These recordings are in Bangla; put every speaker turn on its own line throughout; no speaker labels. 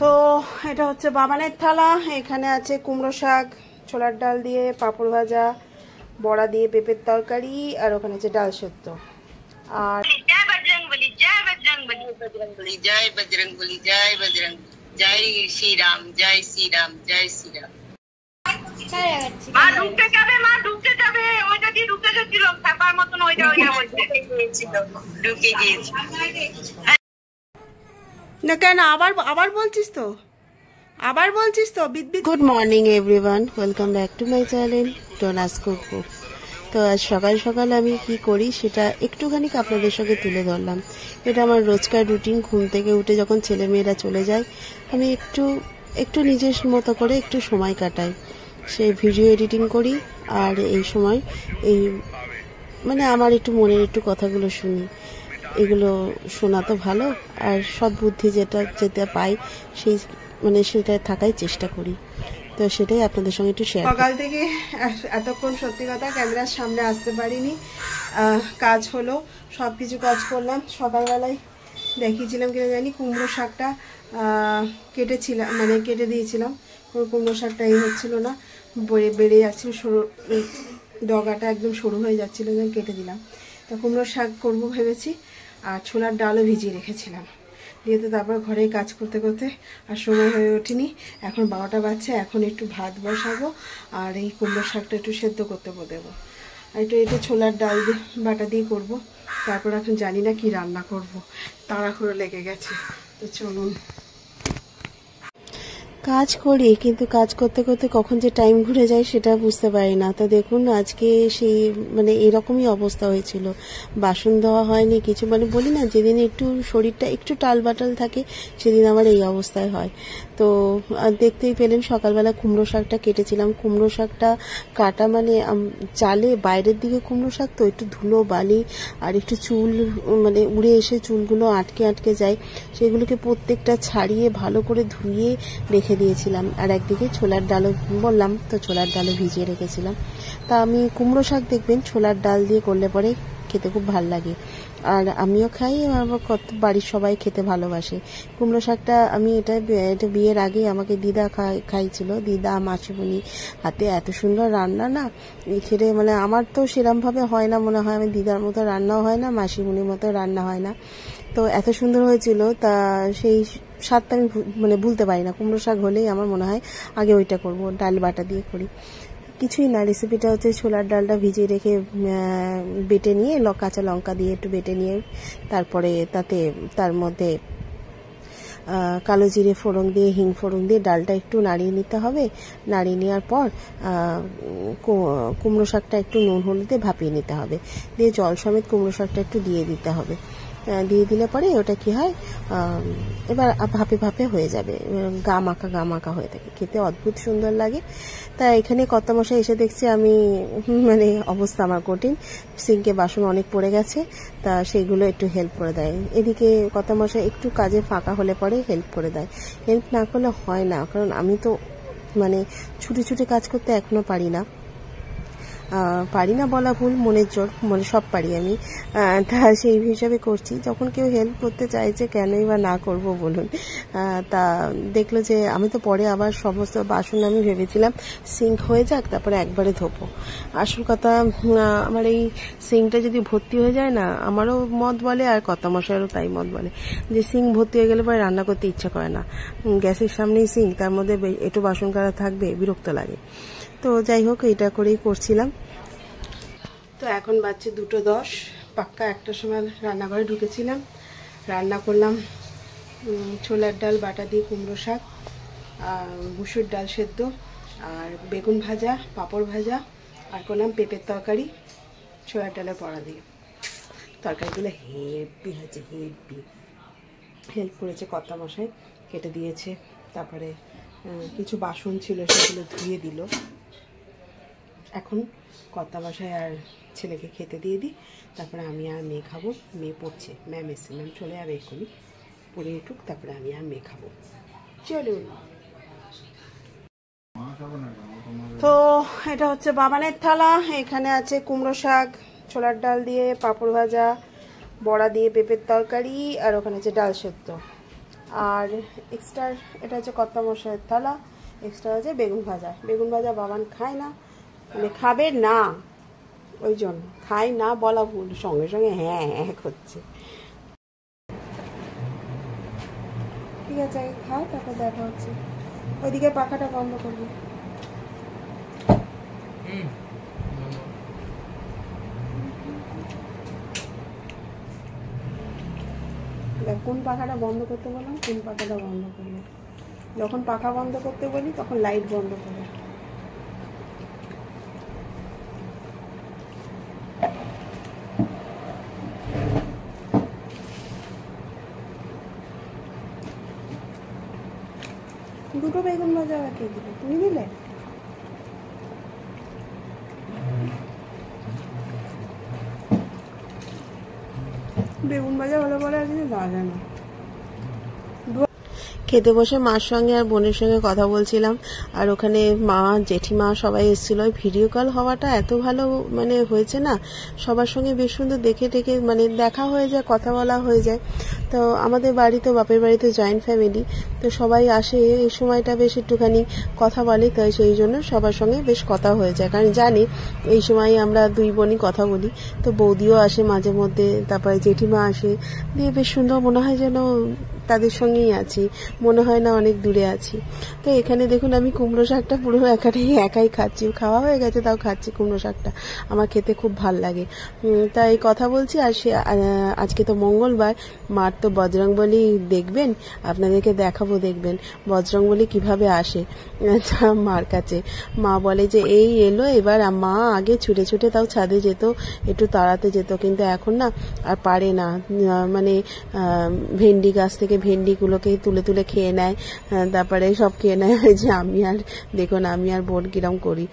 তো এটা হচ্ছে বাবানের থালা। এখানে আছে কুমড়ো শাক, ছোলার ডাল দিয়ে, পাঁপড় ভাজা, বড়া দিয়ে পেঁপের তরকারি, আর ওখানে আছে ডাল সেদ্ধ। আর
জয় বজরংবলী, জয় বজরংবলী, বজরংবলী, জয় বজরংবলী, জয় বজরং, জয় শ্রীরাম, জয় শ্রীরাম, জয় শ্রীরাম। মা ঢুকতে যাবে, মা ঢুকতে যাবে, ওইটা দিয়ে ঢুকতে যাচ্ছিল থাকার মতন, ওইটা ঢুকে গিয়েছিল।
না কেন আবার বলছিস তো, বিদ্যুৎ। Good morning everyone, welcome back to my channel ডোনাস cookbook. তো আজ সকাল সকাল আমি কি করি সেটা একটুখানি আপনাদের সঙ্গে তুলে ধরলাম। এটা আমার রোজকার রুটিন। ঘুম থেকে উঠে যখন ছেলেমেয়েরা চলে যায়, আমি একটু নিজের মতো করে একটু সময় কাটাই। সেই ভিডিও এডিটিং করি, আর এই সময় মানে আমার একটু মনের একটু কথাগুলো শুনি। এগুলো শোনা তো ভালো, আর সৎ বুদ্ধি যেটা পাই সেটা থাকাই চেষ্টা করি। তো সেটাই আপনাদের সঙ্গে একটু শেয়ার। সকাল থেকে এতক্ষণ সত্যি কথা ক্যামেরার সামনে আসতে পারিনি। কাজ হলো, সব কিছু কাজ করলাম। সকালবেলায় দেখিয়েছিলাম কিনা জানি, কুমড়ো শাকটা কেটে দিয়েছিলাম। কুমড়ো শাকটা হচ্ছিল না, বেড়ে যাচ্ছিল, সরু ডগাটা একদম সরু হয়ে যাচ্ছিলো, কেটে দিলাম। তো কুমড়ো শাক করবো ভেবেছি, আর ছোলার ডালও ভিজিয়ে রেখেছিলাম। দিয়ে তো তারপর ঘরে কাজ করতে করতে আর সময় হয়ে ওঠেনি। এখন 12টা বাজছে, এখন একটু ভাত বসাবো, আর এই কুমড়ো শাকটা একটু সেদ্ধ করতে দেবো। আর এটা ছোলার ডাল বাটা দিয়ে করবো। তারপর এখন জানি না কি রান্না করব, তাড়াহুড়ো লেগে গেছে। তো চলুন। কাজ করি, কিন্তু কাজ করতে করতে কখন যে টাইম ঘুরে যায় সেটা বুঝতে পারি না। তো দেখুন, আজকে সেই এরকমই অবস্থা হয়েছিল। বাসন ধোয়া হয়নি কিছু, বলি না, যেদিন একটু শরীরটা একটু টালবাটাল থাকে সেদিন আমার এই অবস্থায় হয়। তো দেখতেই পেলেন সকালবেলা কুমড়ো শাকটা কেটেছিলাম। কুমড়ো শাকটা কাটা চালে বাইরের দিকে কুমড়ো শাক, তো একটু ধুলো বালি আর একটু চুল উড়ে এসে চুলগুলো আটকে যায়, সেগুলোকে প্রত্যেকটা ছাড়িয়ে ভালো করে ধুয়ে রেখে দিয়েছিলাম। আর একদিকে ছোলার ডালও বললাম তো, ছোলার ডালও ভিজিয়ে রেখেছিলাম। তা আমি কুমড়ো শাক দেখবেন ছোলার ডাল দিয়ে করলে পরে খেতে খুব ভালো লাগে, আর আমিও খাই, আমার বাড়ির সবাই খেতে ভালোবাসে কুমড়ো শাকটা। আমি এটা বিয়ের আগে আমাকে দিদা খাইছিল, দিদা মাসিমণি হাতে এত সুন্দর রান্না না, খেতে আমার তো সেরমভাবে হয় না, মনে হয় আমি দিদার মতো রান্নাও হয় না, মাসিমণির মতো রান্না হয় না। তো এত সুন্দর হয়েছিল, তা সেই স্বাদটা আমি ভুলতে পারি না। কুমড়ো শাক হলেই আমার মনে হয় আগে ওইটা করব, ডাল বাটা দিয়ে করি। কিছুই না, রেসিপিটা হচ্ছে ছোলার ডালটা ভিজিয়ে রেখে বেটে নিয়ে কাঁচা লঙ্কা দিয়ে একটু বেটে নিয়ে, তারপরে তার মধ্যে কালো জিরে ফোড়ন দিয়ে, হিং ফোড়ন দিয়ে ডালটা একটু নাড়িয়ে নিতে হবে। নাড়িয়ে নেওয়ার পর কুমড়ো শাকটা একটু নুন হলুদে ভাপিয়ে নিতে হবে, দিয়ে জল সমেত কুমড়ো শাকটা একটু দিয়ে দিতে হবে। দিয়ে দিলে পরে ওটা কি হয়, এবার ভাপে ভাপে হয়ে যাবে, গা মাখা হয়ে থাকে, খেতে অদ্ভুত সুন্দর লাগে। তা এখানে কর্তামশাই এসে দেখছি আমি অবস্থা আমার কঠিন, সিঙ্কে বাসন অনেক পড়ে গেছে, তা সেইগুলো একটু হেল্প করে দেয়। এদিকে কর্তামশাই একটু কাজে ফাঁকা হলে পরে হেল্প করে দেয়। হেল্প না করলে হয় না, কারণ আমি তো ছুটি কাজ করতে এখনো পারি না বলা ভুল, মনের জোর, সব পারি আমি। তা সেই হিসাবে করছি। যখন কেউ হেল্প করতে চাইছে কেনই বা না করব বলুন। তা দেখলো যে আমি তো পরে আবার সমস্ত বাসন আমি ভেবেছিলাম সিঙ্ক হয়ে যাক, তারপরে একবারে ধোবো। আসল কথা, আমার এই সিঙ্কটা যদি ভর্তি হয়ে যায় না, আমারও মত বলে আর কর্তামশাইয়েরও তাই মত বলে যে সিঙ্ক ভর্তি হয়ে গেলে পরে রান্না করতে ইচ্ছা করে না। গ্যাসের সামনেই সিঙ্ক, তার মধ্যে একটু বাসন কারা থাকবে, বিরক্ত লাগে। তো যাই হোক, এটা করেই করছিলাম। তো এখন বাজছে 2:10, পাক্কা 1টার সময় রান্নাঘরে ঢুকেছিলাম। রান্না করলাম ছোলার ডাল বাটা দিয়ে কুমড়ো শাক, মুসুর ডাল সেদ্ধ, আর বেগুন ভাজা, পাঁপড় ভাজা, আর করলাম পেঁপের তরকারি ছোলার ডালের বড়া দিয়ে। তরকারিগুলো হেভি হয়েছে, হেল্প করেছে কর্তামশাই, কেটে দিয়েছে। তারপরে কিছু বাসন ছিল সেগুলো ধুয়ে দিল। এখন কর্তামশাই আর ছেলেকে খেতে দিয়ে দিই, তারপরে আমি আর মেয়ে খাবো। মেয়ে পড়ছে, ম্যাম এসছে, ম্যাম চলে যাবে এক্ষুনি, পড়ে উঠুক, তারপরে আমি আর মেয়ে খাবো। চলুন। তো এটা হচ্ছে বাবানের থালা। এখানে আছে কুমড়ো শাক, ছোলার ডাল দিয়ে, পাঁপড় ভাজা, বড়া দিয়ে পেঁপের তরকারি, আর ওখানে আছে ডাল সেদ্ধ। আর এক্সট্রা এটা হচ্ছে কর্তামশাইয়ের থালা, এক্সট্রা হচ্ছে বেগুন ভাজা। বেগুন ভাজা বাবান খায় না, মানে খাবে না, ওই জন্য খাই না বলা ভুল, সঙ্গে সঙ্গে হ্যাঁ হ্যাঁ করছে। ঠিক আছে, আগে খা, তারপর দেখা হচ্ছে। ওইদিকে পাখাটা বন্ধ করবি। কোন পাখাটা বন্ধ করতে বললাম, কোন পাখাটা বন্ধ করবো। যখন পাখা বন্ধ করতে বলি তখন লাইট বন্ধ করবো। দুটো বেগুন ভাজা কে দিল, তুমি দিলে? বেগুন ভাজা হলে বলে আর কিছু দেওয়া যায় না। খেতে বসে মার সঙ্গে আর বোনের সঙ্গে কথা বলছিলাম, আর ওখানে মা জেঠিমা সবাই এসেছিল। ভিডিও কল হওয়াটা এত ভালো মানে হয়েছে না, সবার সঙ্গে বেশ সুন্দর দেখে টেকে মানে দেখা হয়ে যায়, কথা বলা হয়ে যায়। তো আমাদের বাড়ি তো বাপের বাড়িতে জয়েন্ট ফ্যামিলি, তো সবাই আসে এই সময়টা বেশ একটুখানি কথা বলে, তাই সেই জন্য সবার সঙ্গে বেশ কথা হয়ে যায়, কারণ জানি এই সময় আমরা দুই বোনই কথা বলি। তো বৌদিও আসে মাঝে মধ্যে, তারপরে জেঠিমা আসে, দিয়ে বেশ সুন্দর মনে হয় যেন তাদের সঙ্গেই আছি, মনে হয় না অনেক দূরে আছি। তো এখানে দেখুন আমি কুমড়ো শাকটা পুরো একাই খাচ্ছি, খাওয়া হয়ে গেছে তাও খাচ্ছি কুমড়ো শাকটা, আমার খেতে খুব ভাল লাগে। তাই কথা বলছি। আর আজকে তো মঙ্গলবার, মার তো বজরংবলী দেখবেন, আপনাদেরকে দেখাবো, দেখবেন বজরংবলী কিভাবে আসে মার কাছে। মা বলে যে এই এলো, এবার মা আগে ছুটে ছুটে তাও ছাদে যেত, একটু তাড়াতে যেত, কিন্তু এখন না আর পারে না, মানে ভেন্ডি গাছ থেকে ভেন্ডিগুলোকে তুলে তুলে খেয়ে নেয়, তারপরে সব খেয়ে নেয়। যে আমি আর দেখুন, আমি আর বোন কিরম করি,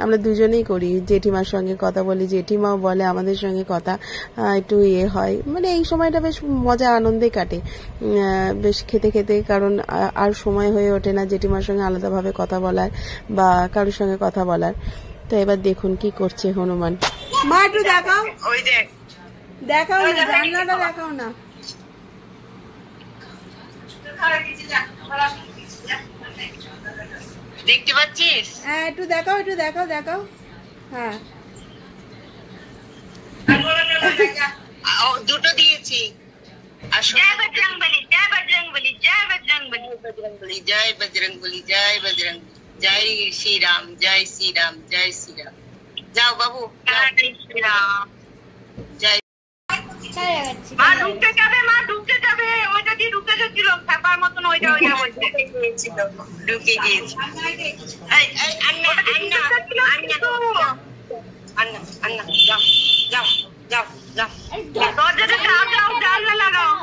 আমরা দুজনেই করি। জেঠিমার সঙ্গে কথা বলি, জেঠিমাও বলে আমাদের সঙ্গে কথা, একটু হয়, মানে এই সময়টা বেশ মজা আনন্দে কাটে বেশ খেতে খেতে, কারণ আর সময় হয়ে ওঠে না জেঠিমার সঙ্গে আলাদাভাবে কথা বলার বা কারোর সঙ্গে কথা বলার। তো এবার দেখুন কি করছে হনুমান। মা একটু দেখাও, ওই দেখাও না, জানলাটা দেখাও না।
দেখতে পাচ্ছিস?
হ্যাঁ একটু দেখাও, একটু দেখাও, দেখাও। হ্যাঁ
দুটো দিয়েছি। জয় বজরংবলী, জয় বজরংবলী, জয় বজরংবলী, বজরংবলী, জয় বজরংবলী, জয় বজরংবলী, জয় শ্রীরাম, জয় শ্রীরাম, জয় শ্রীরাম। যাও বাবু, জয় শ্রীরাম, জয়। মা ঢুকতে যাবে, মা ঢুকতে যাবে, ওইটা দিয়ে ঢুকে যাচ্ছিল থাকার মতন, ওইটা ওইটা বলছে ঢুকে গিয়েছি। আন্না আন্না আন্না আন্না, যাও যাও যাও যাও, দরজাটা যাও যাও, জানলা লাগাও।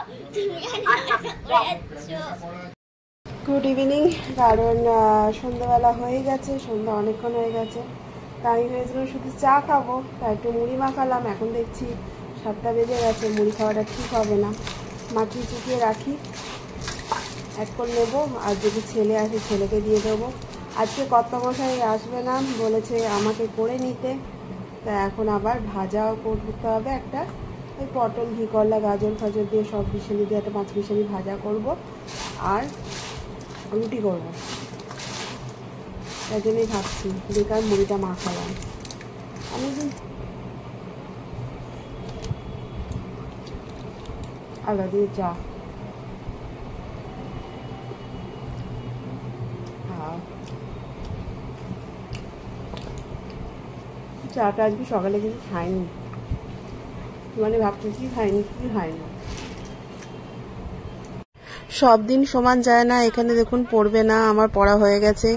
Good evening. কারণ সন্ধ্যাবেলা হয়ে গেছে, সন্ধ্যা অনেকক্ষণ হয়ে গেছে, তাই ভেবেছিলাম শুধু চা খাবো, তাই একটু মুড়ি মাখালাম। এখন দেখছি 7টা বেজে গেছে, মুড়ি খাওয়াটা ঠিক হবে না, মাখিয়ে চুকিয়ে রাখি, এক করে নেবো, আর যদি ছেলে আসে ছেলেকে দিয়ে দেবো। আজকে কর্তামশাই আসবে না, বলেছে আমাকে করে নিতে, তা এখন আবার ভাজাও করতে হবে একটা, ওই পটল ঘি করলা গাজর ফাজর দিয়ে সব মিশিয়ে দিয়ে একটা 5 মিশালি ভাজা করব, আর রুটি করব। তাই জন্যই ভাবছি বেকার মুড়িটা মাখালাম। আমি আলাদা দিয়ে চা, চাটা আজকে সকালে কিছু খাইনি, মানে ভাবছি কি খাইনি কি খাইনি। সব দিন সমান যায় না, এখানে দেখুন পড়বে না, আমার পড়া হয়ে গেছে,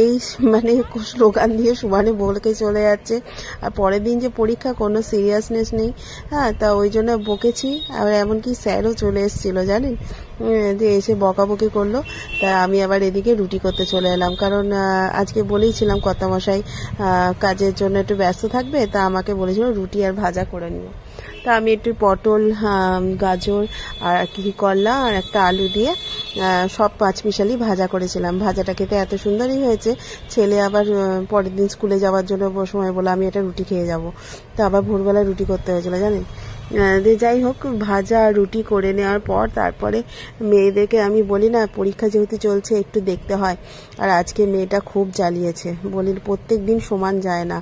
এই মানে স্লোগান দিয়ে সমানে বলকে চলে যাচ্ছে। আর পরের দিন যে পরীক্ষা, কোনো সিরিয়াসনেস নেই। হ্যাঁ, তা ওই জন্য বকেছি, আর এমনকি স্যারও চলে এসেছিল জানেন, যে এসে বকাবকি করলো। তা আমি আবার এদিকে রুটি করতে চলে এলাম, কারণ আজকে বলেইছিলাম কর্তামশাই কাজের জন্য একটু ব্যস্ত থাকবে, তা আমাকে বলেছিল রুটি আর ভাজা করে নিও। তা আমি একটু পটল গাজর আর কি করলা আর একটা আলু দিয়ে সব 5 মিশালি ভাজা করেছিলাম। ভাজাটা খেতে এত সুন্দরই হয়েছে, ছেলে আবার পরের দিন স্কুলে যাওয়ার জন্য সময় বলে আমি এটা রুটি খেয়ে যাব, তো আবার ভোরবেলা রুটি করতে হয়েছিল জানেন। যাই হোক ভাজা রুটি করে নেওয়ার পর তারপরে মেয়েদেরকে আমি বলি না, পরীক্ষা যেহেতু চলছে একটু দেখতে হয়। আর আজকে মেয়েটা খুব জ্বালিয়েছে, বলি প্রত্যেক দিন সমান যায় না,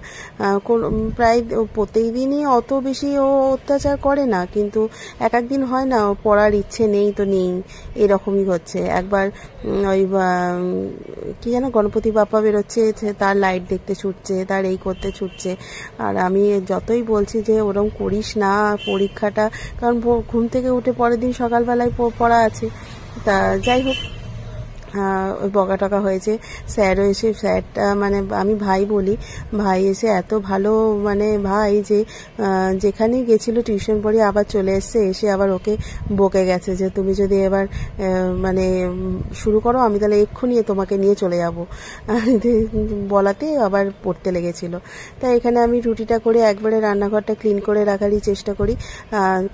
প্রায় প্রত্যেক দিনই অত বেশি ও অত্যাচার করে না, কিন্তু এক একদিন হয় না পড়ার ইচ্ছে নেই তো নেই, এরকমই হচ্ছে। একবার ওই কি যেন গণপতি বাপ্পা বেরোচ্ছে, তার লাইট দেখতে ছুটছে, তার এই করতে ছুটছে। আর আমি যতই বলছি যে ওরকম করিস না পরীক্ষাটা, কারণ ঘুম থেকে উঠে পরের দিন সকালবেলায় পড়া আছে। তা যাই হোক ওই বকা টকা হয়েছে। স্যারও এসে, স্যারটা মানে আমি ভাই বলি, ভাই এসে এত ভালো, মানে ভাই যে যেখানেই গেছিল টিউশন পড়িয়ে আবার চলে এসছে, এসে আবার ওকে বকে গেছে যে তুমি যদি এবার মানে শুরু করো আমি তাহলে এক্ষুনি তোমাকে নিয়ে চলে যাব, বলাতে আবার পড়তে লেগেছিল। তাই এখানে আমি রুটিটা করে একবারে রান্নাঘরটা ক্লিন করে রাখারই চেষ্টা করি,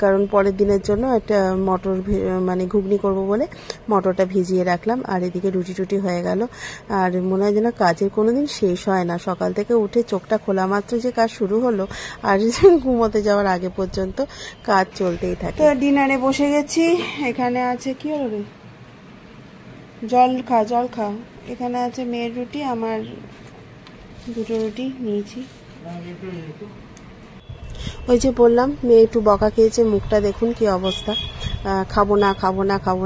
কারণ পরের দিনের জন্য একটা মটর মানে ঘুগনি করব বলে মটরটা ভিজিয়ে রাখলাম। আর এদিকে রুটি টুটি হয়ে গেল। আর মনে হয় যেন কাজের কোনোদিন শেষ হয় না, সকাল থেকে উঠে চোখটা খোলা মাত্র যে কাজ শুরু হলো আর ঘুমোতে যাওয়ার আগে পর্যন্ত কাজ চলতেই থাকে। তো ডিনারে বসে গেছি। এখানে আছে কি হবে, জল খা। এখানে আছে মেয়ের রুটি, আমার দুটো রুটি নিয়েছি। ওই যে বললাম মেয়ে একটু বকা খেয়েছে, মুখটা দেখুন কি অবস্থা, খাবো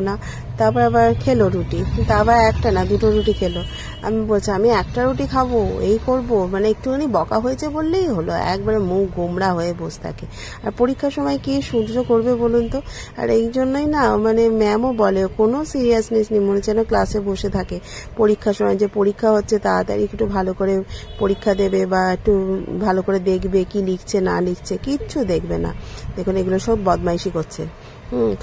না। তারপর আবার খেলো রুটি, তা আবার একটা না দুটো রুটি খেলো। আমি বলছি আমি একটা রুটি খাবো, এই করব, মানে একটুখানি বকা হয়েছে বললেই হলো, একবারে মুখ গোমড়া হয়ে বসে থাকে। আর পরীক্ষার সময় কি সহ্য করবে বলুন তো? আর এই জন্যই না মানে ম্যামও বলে কোনো সিরিয়াসনেস নেই, মনে হচ্ছে না ক্লাসে বসে থাকে। পরীক্ষার সময় যে পরীক্ষা হচ্ছে তাড়াতাড়ি একটু ভালো করে পরীক্ষা দেবে বা একটু ভালো করে দেখবে কি লিখছে না লিখছে, কিচ্ছু দেখবে না। দেখুন এগুলো সব বদমাইশি করছে,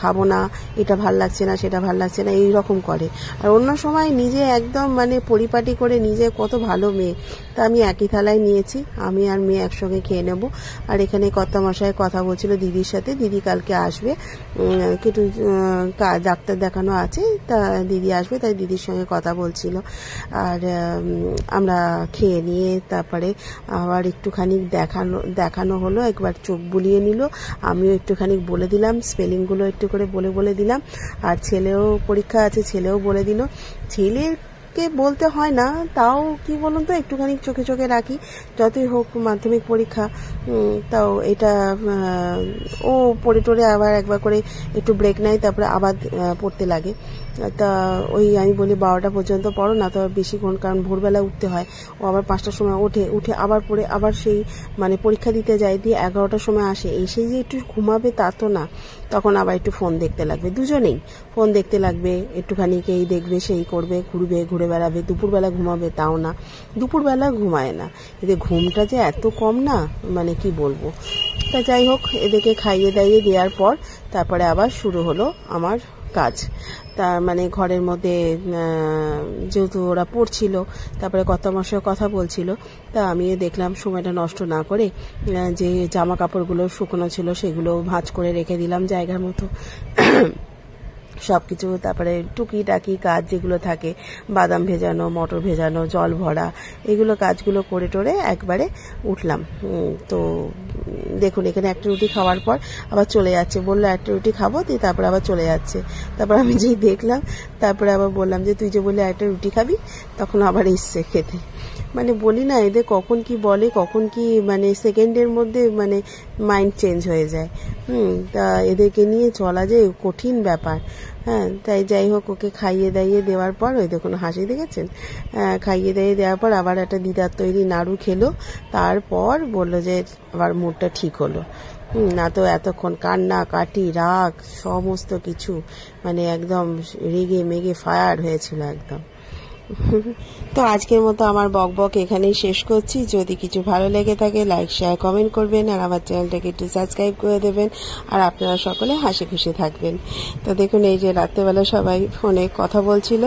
খাবো না, এটা ভাল লাগছে না সেটা ভাল লাগছে না, এইরকম করে। আর অন্য সময় নিজে একদম মানে পরিপাটি করে নিজে কত ভালো মেয়ে। তা আমি একই থালায় নিয়েছি, আমি আর মেয়ে একসঙ্গে খেয়ে নেব। আর এখানে কর্তামশাই কথা বলছিল দিদির সাথে, দিদি কালকে আসবে, একটু ডাক্তার দেখানো আছে, তা দিদি আসবে, তাই দিদির সঙ্গে কথা বলছিল। আর আমরা খেয়ে নিয়ে তারপরে আবার একটুখানি দেখানো হলো, একবার চোখ বুলিয়ে নিল, আমিও একটুখানি বলে দিলাম স্পেলিংগুলো একটু করে বলে দিলাম। আর ছেলেও পরীক্ষা আছে, ছেলেও বলে দিল। ছেলেকে বলতে হয় না, তাও কি বলুন তো একটুখানি চোখে রাখি, যতই হোক মাধ্যমিক পরীক্ষা। তাও এটা ও পড়ে টড়ে আবার একবার করে একটু ব্রেক নেয়, তারপরে আবার পড়তে লাগে। তা ওই আমি বলি 12টা পর্যন্ত পড়ো না, তো বেশিক্ষণ, কারণ ভোরবেলা উঠতে হয়। ও আবার 5টার সময় উঠে আবার পড়ে আবার সেই মানে পরীক্ষা দিতে যায়, দিয়ে 11টার সময় আসে, এসে যে একটু ঘুমাবে তা তো না, তখন আবার একটু ফোন দেখতে লাগবে, দুজনেই ফোন দেখতে লাগবে, একটুখানি এই দেখবে সেই করবে, ঘুরে বেড়াবে। দুপুরবেলা ঘুমাবে তাও না, দুপুরবেলা ঘুমায় না। এদের ঘুমটা যে এত কম না, মানে কি বলবো। তা যাই হোক এদেরকে খাইয়ে দাইয়ে দেওয়ার পর তারপরে আবার শুরু হলো আমার কাজ। তার মানে ঘরের মধ্যে যেহেতু ওরা পড়ছিল, তারপরে কর্তামশাই কথা বলছিল, তা আমিও দেখলাম সময়টা নষ্ট না করে যে জামা কাপড়গুলো শুকনো ছিল সেগুলো ভাঁজ করে রেখে দিলাম জায়গার মতো সবকিছু। তারপরে টুকিটাকি কাজ যেগুলো থাকে, বাদাম ভেজানো, মটর ভেজানো, জল ভরা, এগুলো কাজগুলো করে টোরে একবারে উঠলাম। তো দেখুন এখানে একটা রুটি খাওয়ার পর আবার চলে যাচ্ছে, বললো একটা রুটি খাবো, দিয়ে তারপরে আবার চলে যাচ্ছে। তারপর আমি যেই দেখলাম, তারপরে আবার বললাম যে তুই যে বললি একটা রুটি খাবি, তখন আবার এসছে খেতে। মানে বলি না এদের কখন কি বলে, কখন কি মানে সেকেন্ডের মধ্যে মানে মাইন্ড চেঞ্জ হয়ে যায়। তা এদেরকে নিয়ে চলা যে কঠিন ব্যাপার। হ্যাঁ, তাই যাই হোক ওকে খাইয়ে দাইয়ে দেওয়ার পর, ওই দেখুন হাসি দেখেছেন, খাইয়ে দাইয়ে দেওয়ার পর আবার একটা দিদার তৈরি নাড়ু খেলো। তারপর বললো যে আবার মুডটা ঠিক হলো। না তো এতক্ষণ কান্না কাটি রাগ সমস্ত কিছু, মানে একদম রেগে মেগে ফায়ার হয়েছিল একদম। তো আজকের মতো আমার বকবক এখানেই শেষ করছি। যদি কিছু ভালো লেগে থাকে লাইক শেয়ার কমেন্ট করবেন, আর আমার চ্যানেলটাকে একটু সাবস্ক্রাইব করে দেবেন, আর আপনারা সকলে হাসি খুশি থাকবেন। তো দেখুন এই যে রাত্রেবেলা সবাই ফোনে কথা বলছিল,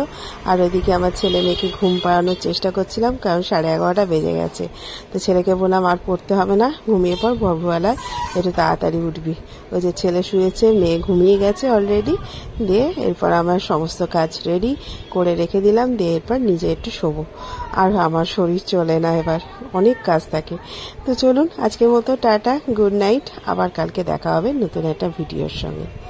আর ওইদিকে আমার ছেলে মেয়েকে ঘুম পাড়ানোর চেষ্টা করছিলাম, কারণ 11:30 বেজে গেছে। তো ছেলেকে বললাম আর পড়তে হবে না, ঘুমিয়ে পর, ভোরবেলায় একটু তাড়াতাড়ি উঠবি। ওই যে ছেলে শুয়েছে, মেয়ে ঘুমিয়ে গেছে অলরেডি। দিয়ে এরপর আমার সমস্ত কাজ রেডি করে রেখে দিলাম, দিয়ে এরপর তারপর নিজে একটু শোবো। আর আমার শরীর চলে না, এবার অনেক কাজ থাকে। তো চলুন আজকের মতো টাটা, গুড নাইট। আবার কালকে দেখা হবে নতুন একটা ভিডিওর সঙ্গে।